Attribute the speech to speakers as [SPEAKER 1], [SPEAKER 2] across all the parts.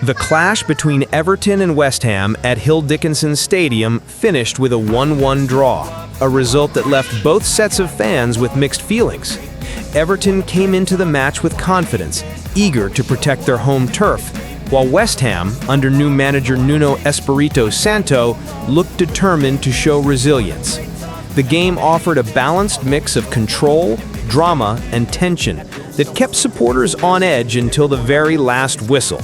[SPEAKER 1] The clash between Everton and West Ham at Hill Dickinson Stadium finished with a 1-1 draw, a result that left both sets of fans with mixed feelings. Everton came into the match with confidence, eager to protect their home turf, while West Ham, under new manager Nuno Espirito Santo, looked determined to show resilience. The game offered a balanced mix of control, drama, and tension that kept supporters on edge until the very last whistle.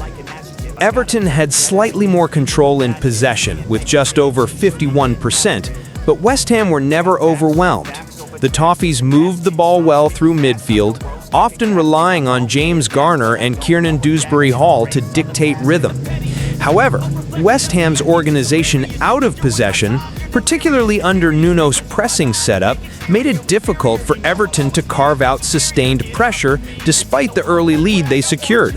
[SPEAKER 1] Everton had slightly more control in possession, with just over 51%, but West Ham were never overwhelmed. The Toffees moved the ball well through midfield, often relying on James Garner and Kiernan Dewsbury-Hall to dictate rhythm. However, West Ham's organization out of possession, particularly under Nuno's pressing setup, made it difficult for Everton to carve out sustained pressure despite the early lead they secured.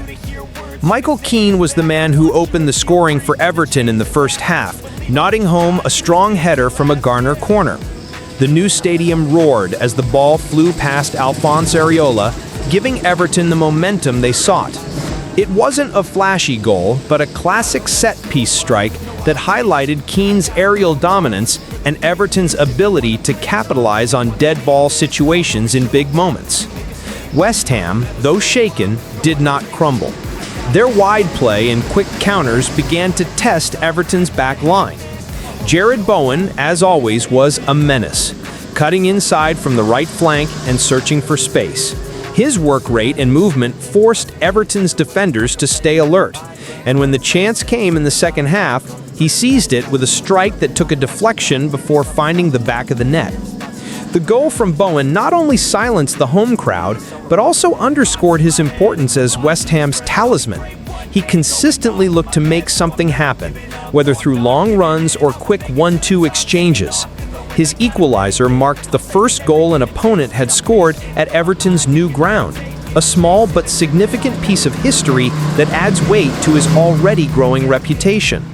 [SPEAKER 1] Michael Keane was the man who opened the scoring for Everton in the first half, nodding home a strong header from a Garner corner. The new stadium roared as the ball flew past Alphonse Areola, giving Everton the momentum they sought. It wasn't a flashy goal, but a classic set-piece strike that highlighted Keane's aerial dominance and Everton's ability to capitalize on dead ball situations in big moments. West Ham, though shaken, did not crumble. Their wide play and quick counters began to test Everton's back line. Jarrod Bowen, as always, was a menace, cutting inside from the right flank and searching for space. His work rate and movement forced Everton's defenders to stay alert, and when the chance came in the second half, he seized it with a strike that took a deflection before finding the back of the net. The goal from Bowen not only silenced the home crowd, but also underscored his importance as West Ham's talisman. He consistently looked to make something happen, whether through long runs or quick 1-2 exchanges. His equalizer marked the first goal an opponent had scored at Everton's new ground, a small but significant piece of history that adds weight to his already growing reputation.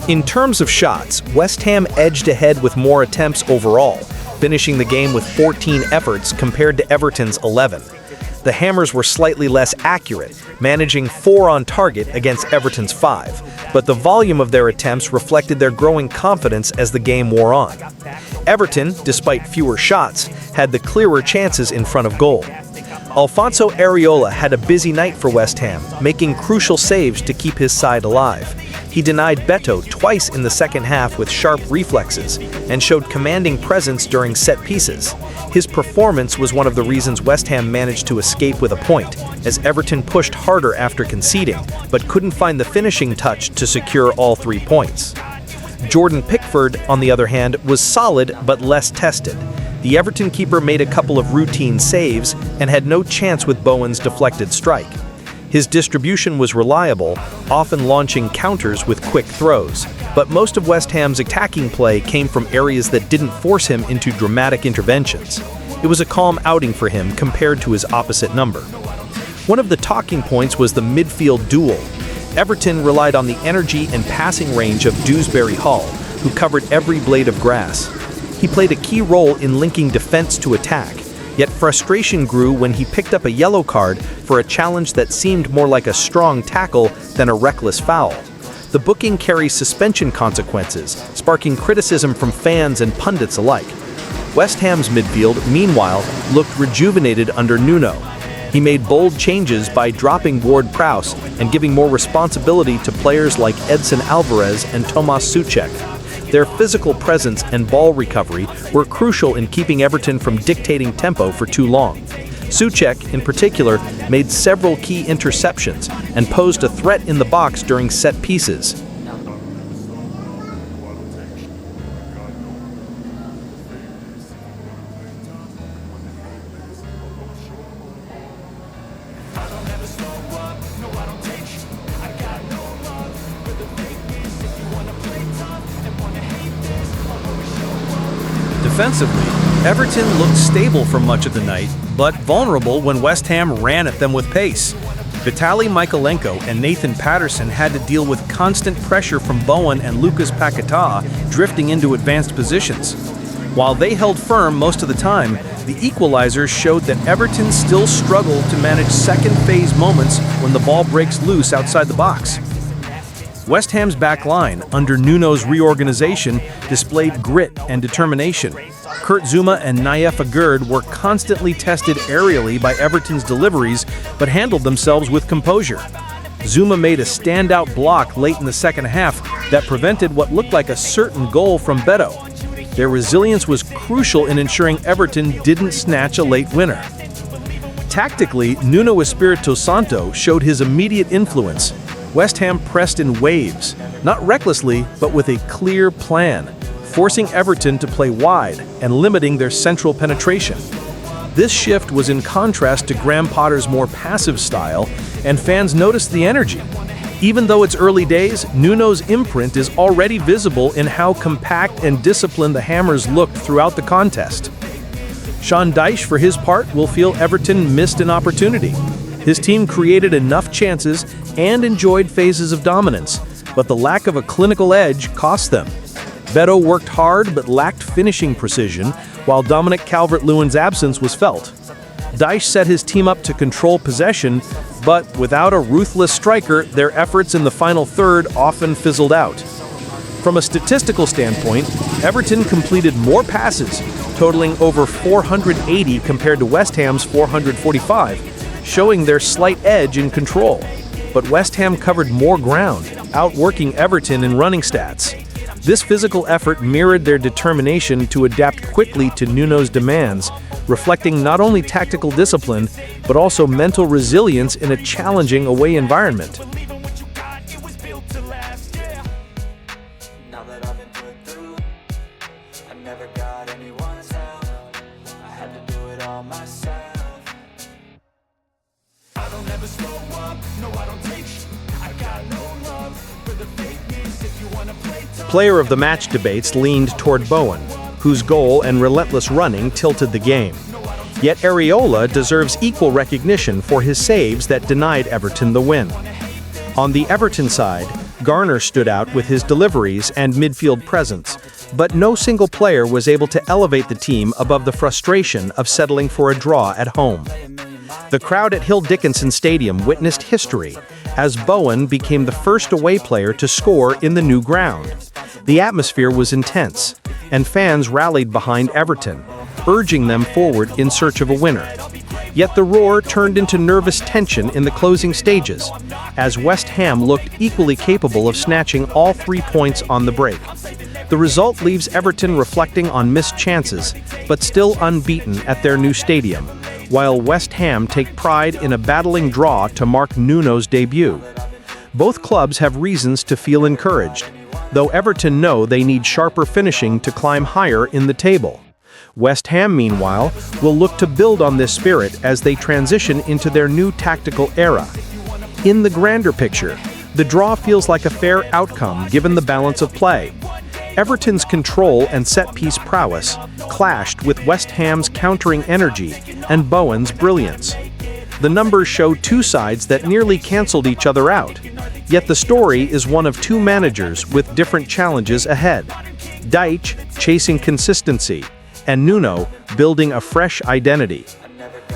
[SPEAKER 1] In terms of shots, West Ham edged ahead with more attempts overall, finishing the game with 14 efforts compared to Everton's 11. The Hammers were slightly less accurate, managing 4 on target against Everton's 5, but the volume of their attempts reflected their growing confidence as the game wore on. Everton, despite fewer shots, had the clearer chances in front of goal. Alphonse Areola had a busy night for West Ham, making crucial saves to keep his side alive. He denied Beto twice in the second half with sharp reflexes and showed commanding presence during set pieces. His performance was one of the reasons West Ham managed to escape with a point, as Everton pushed harder after conceding, but couldn't find the finishing touch to secure all 3 points. Jordan Pickford, on the other hand, was solid but less tested. The Everton keeper made a couple of routine saves and had no chance with Bowen's deflected strike. His distribution was reliable, often launching counters with quick throws, but most of West Ham's attacking play came from areas that didn't force him into dramatic interventions. It was a calm outing for him compared to his opposite number. One of the talking points was the midfield duel. Everton relied on the energy and passing range of Dewsbury-Hall, who covered every blade of grass. He played a key role in linking defense to attack, yet frustration grew when he picked up a yellow card for a challenge that seemed more like a strong tackle than a reckless foul. The booking carries suspension consequences, sparking criticism from fans and pundits alike. West Ham's midfield, meanwhile, looked rejuvenated under Nuno. He made bold changes by dropping Ward-Prowse and giving more responsibility to players like Edson Alvarez and Tomas Souček. Their physical presence and ball recovery were crucial in keeping Everton from dictating tempo for too long. Souček, in particular, made several key interceptions and posed a threat in the box during set pieces.
[SPEAKER 2] Defensively, Everton looked stable for much of the night, but vulnerable when West Ham ran at them with pace. Vitaly Mykolenko and Nathan Patterson had to deal with constant pressure from Bowen and Lucas Paquetá drifting into advanced positions. While they held firm most of the time, the equalizer showed that Everton still struggled to manage second-phase moments when the ball breaks loose outside the box. West Ham's back line, under Nuno's reorganization, displayed grit and determination. Kurt Zouma and Naif Aguerd were constantly tested aerially by Everton's deliveries, but handled themselves with composure. Zouma made a standout block late in the second half that prevented what looked like a certain goal from Beto. Their resilience was crucial in ensuring Everton didn't snatch a late winner. Tactically, Nuno Espirito Santo showed his immediate influence. West Ham pressed in waves, not recklessly, but with a clear plan, forcing Everton to play wide and limiting their central penetration. This shift was in contrast to Graham Potter's more passive style, and fans noticed the energy. Even though it's early days, Nuno's imprint is already visible in how compact and disciplined the Hammers looked throughout the contest. Sean Dyche, for his part, will feel Everton missed an opportunity. His team created enough chances and enjoyed phases of dominance, but the lack of a clinical edge cost them. Beto worked hard but lacked finishing precision, while Dominic Calvert-Lewin's absence was felt. Dyche set his team up to control possession, but without a ruthless striker, their efforts in the final third often fizzled out. From a statistical standpoint, Everton completed more passes, totaling over 480 compared to West Ham's 445, showing their slight edge in control. But West Ham covered more ground, outworking Everton in running stats. This physical effort mirrored their determination to adapt quickly to Nuno's demands, reflecting not only tactical discipline, but also mental resilience in a challenging away environment. Player of the match debates leaned toward Bowen, whose goal and relentless running tilted the game. Yet Areola deserves equal recognition for his saves that denied Everton the win. On the Everton side, Garner stood out with his deliveries and midfield presence, but no single player was able to elevate the team above the frustration of settling for a draw at home. The crowd at Hill Dickinson Stadium witnessed history, as Bowen became the first away player to score in the new ground. The atmosphere was intense, and fans rallied behind Everton, urging them forward in search of a winner. Yet the roar turned into nervous tension in the closing stages, as West Ham looked equally capable of snatching all 3 points on the break. The result leaves Everton reflecting on missed chances, but still unbeaten at their new stadium, while West Ham take pride in a battling draw to mark Nuno's debut. Both clubs have reasons to feel encouraged, though Everton know they need sharper finishing to climb higher in the table. West Ham, meanwhile, will look to build on this spirit as they transition into their new tactical era. In the grander picture, the draw feels like a fair outcome given the balance of play. Everton's control and set-piece prowess clashed with West Ham's countering energy and Bowen's brilliance. The numbers show two sides that nearly canceled each other out, yet the story is one of two managers with different challenges ahead. Dyche chasing consistency, and Nuno building a fresh identity.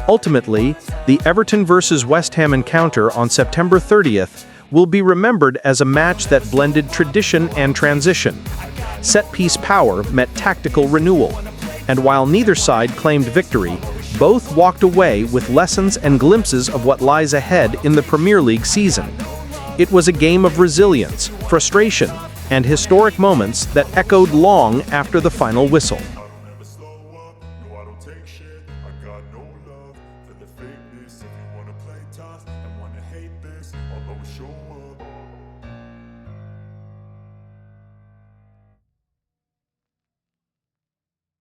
[SPEAKER 2] Ultimately, the Everton vs. West Ham encounter on September 30th will be remembered as a match that blended tradition and transition. Set-piece power met tactical renewal, and while neither side claimed victory, both walked away with lessons and glimpses of what lies ahead in the Premier League season. It was a game of resilience, frustration, and historic moments that echoed long after the final whistle.
[SPEAKER 3] If you wanna play tough and wanna hate this, I'll always show up.